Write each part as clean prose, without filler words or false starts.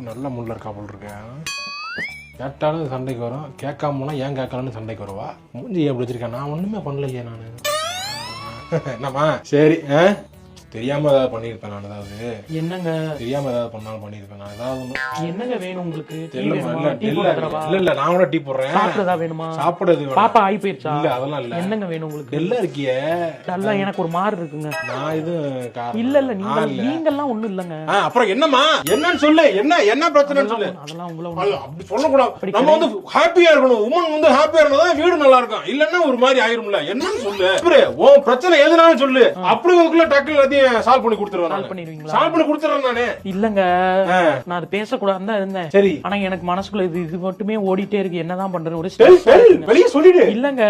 நல்ல முள்ள இருக்கா போல் இருக்கேன். கேட்டாலும் சண்டைக்கு வரும், கேட்காம போனா ஏன் கேட்கலான்னு சண்டைக்கு வருவா. மூஞ்சி ஏன் பிடிச்சிருக்கேன், நான் ஒண்ணுமே பண்ணலையே நானு. என்னம்மா சரி தெரியாம ஏதாவது பண்ணிருப்பேன் நான். ஏதாவது என்னங்க தெரியாம ஏதாவது பண்ணாலும் பண்ணிருப்பேன் நான். ஏதாவது என்னங்க வேணும் உங்களுக்கு? இல்ல நான் கூட டீ போடுறேன். சாப்பிடுறதா வேணுமா? சாப்பிடுறது பாப்பா ஆகி போயிருச்சா? இல்ல அதெல்லாம் இல்ல. என்னங்க வேணும் உங்களுக்கு? டெல்லா இருக்கியே. டல்லா எனக்கு ஒரு மாறு இருக்குங்க. நான் இது இல்ல நீங்கெல்லாம் ஒண்ணும் இல்லங்க. அப்புறம் என்னம்மா என்னன்னு சொல்லு. என்ன பிரச்சனைன்னு சொல்லு. அதெல்லாம் உங்களை அப்படி சொல்லக்கூடாது. நம்ம வந்து ஹாப்பியா இருக்கணும். உமன் வந்து ஹாப்பியா இருந்தாதான் வீடு நல்லா இருக்கும். இல்லன்னா ஒரு மாதிரி ஆயிரும்ல. என்னன்னு சொல்லு. உன் பிரச்சனை எதுனாலும் சொல்லு. அப்படி அதுக்குள்ள டக்கு எல்லாத்தையும் சால்வ் பண்ணி கொடுத்துருவேன். சால்வ் பண்ணி கொடுத்துறேன் நானே. இல்லங்க நான் அது பேசக்கூடாதுன்னு தான் இருந்தேன். சரி ஆனா எனக்கு மனசுக்குள்ள இது மட்டுமே ஓடிட்டே இருக்கு. என்னதான் பண்றது? ஒரு வெளியே சொல்லிடு. இல்லங்க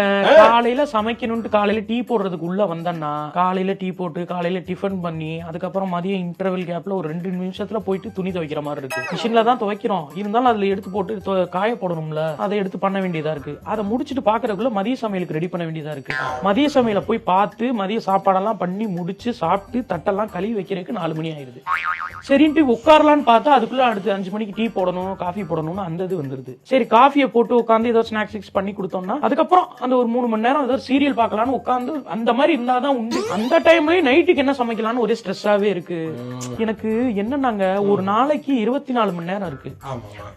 காலையில சமைக்கணும்னு காலையில டீ போடுறதுக்கு உள்ள வந்தேன்னா காலையில டீ போட்டு காலையில டிஃபன் பண்ணி அதுக்கப்புறம் மதியம் இன்டர்வல் கேப்ல ஒரு 2 நிமிஷத்துல போயிட்டு துணி துவைக்கிற மாதிரி இருக்கு. மிஷின்ல தான் துவைக்கிறோம். இருந்தாலும் அதுல எடுத்து போட்டு காய போடணும்ல. அதை எடுத்து பண்ண வேண்டியதா இருக்கு. அதை முடிச்சுட்டு பாக்குறதுக்குள்ள மதிய சமையலுக்கு ரெடி பண்ண வேண்டியதா இருக்கு. மதிய சமையல போய் பார்த்து மதிய சாப்பாடெல்லாம் பண்ணி முடிச்சு சாப்பிட்டு தட்டெல்லாம் கழுவி வைக்கிறதுக்கு 4 மணி ஆயிருது. சரின்ட்டு உட்காரலான்னு பார்த்தா அதுக்குள்ள அடுத்து 5 மணிக்கு டீ போடணும் காஃபி போடணும்னு அந்த இது வந்துருது. சரி காஃபியை போட்டு உட்காந்து ஏதோ ஸ்நாக்ஸ் பண்ணி கொடுத்தோம்னா அதுக்கப்புறம் அந்த ஒரு 3 மணி நேரம் ஏதோ சீரியல் பார்க்கலான்னு உட்காந்து அந்த மாதிரி இருந்தாதான் உண்டு. அந்த டைம்லயே நைட்டுக்கு என்ன சமைக்கலாம்னு ஒரே ஸ்ட்ரெஸ்ஸாவே இருக்கு எனக்கு. என்னன்னாங்க ஒரு நாளைக்கு 24 மணி நேரம் இருக்கு.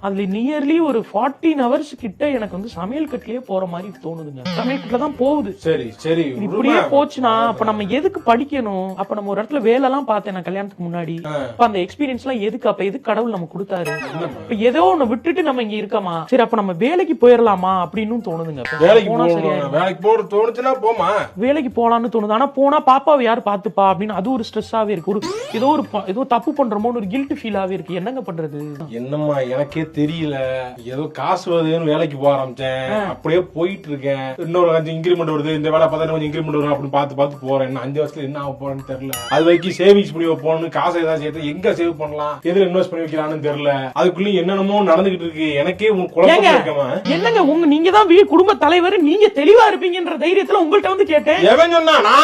அதுல நியர்லி ஒரு 14 ஹவர்ஸ் கிட்ட எனக்கு வந்து சமையல் கட்டிலேயே போற மாதிரி தோணுதுங்க. சமையல் கட்டில தான் போகுது. சரி சரி இப்படியே போச்சுன்னா அப்ப நம்ம எதுக்கு படிக்கணும்? அப்ப நம்ம ஒரு இடத்துல வேலை எல்லாம் பார்த்தேன் நான் கல்யாணத்துக்கு முன்னாடி. அப்ப அந்த எக்ஸ்பீரியன்ஸ் எல்லாம் எதுக்கு? அப்ப எதுக்கு கடவுள் நம்ம கொடுத்தாரு? இப்ப ஏதோ ஒண்ணு விட்டுட்டு நம்ம இங்க இருக்கமா? சரி அப்ப நம்ம வேலைக்கு போயிடலாமா அப்படின்னு தோணுதுங்க. வேலைக்கு போற தோணுச்சுன்னா போமா. வேலைக்கு போலான்னு தோணுது. ஆனா போனா பாப்பாவை யாரு பாத்துப்பா அப்படின்னு அது ஒரு ஸ்ட்ரெஸ்ஸாவே இருக்கு. ஒரு ஏதோ தப்பு பண்றோமோன்னு ஒரு கில்ட் ஃபீலாவே இருக்கு. என்னங்க பண்றது? என்னம்மா எனக்கே தெரியல. ஏதோ காசு வருதுன்னு வேலைக்கு போக ஆரம்பிச்சேன். அப்படியே போயிட்டு இருக்கேன். இன்னொரு கொஞ்சம் இன்கிரிமெண்ட் வருது, இந்த வேலை பார்த்தா கொஞ்சம் இன்கிரிமெண்ட் வரும் அப்படின்னு பார்த்து போறேன். இன்னும் 5 வருஷத்துல என்ன ஆக போறேன்னு தெரியல. அது வரைக்கும் சேவிங்ஸ் பண்ணி வைப்போம்னு காசை ஏதாவது சேர்த்து எங்க சேவ் பண்ணலாம், எதுல இன்வெஸ்ட் பண்ணி வைக்கலாம்னு தெரியல. அதுக்குள்ளயும் என்னென்னமோ நடந்துகிட்டு இருக்கு. எனக்கே குழப்பமா இருக்கமா. என்னங்க நீங்க தான் குடும்ப தலைவர், நீங்க தெளிவா இருப்பீங்கன்ற தைரியத்துல உங்கள்ட்ட வந்து கேட்டேன். எவன் சொன்னா? நான்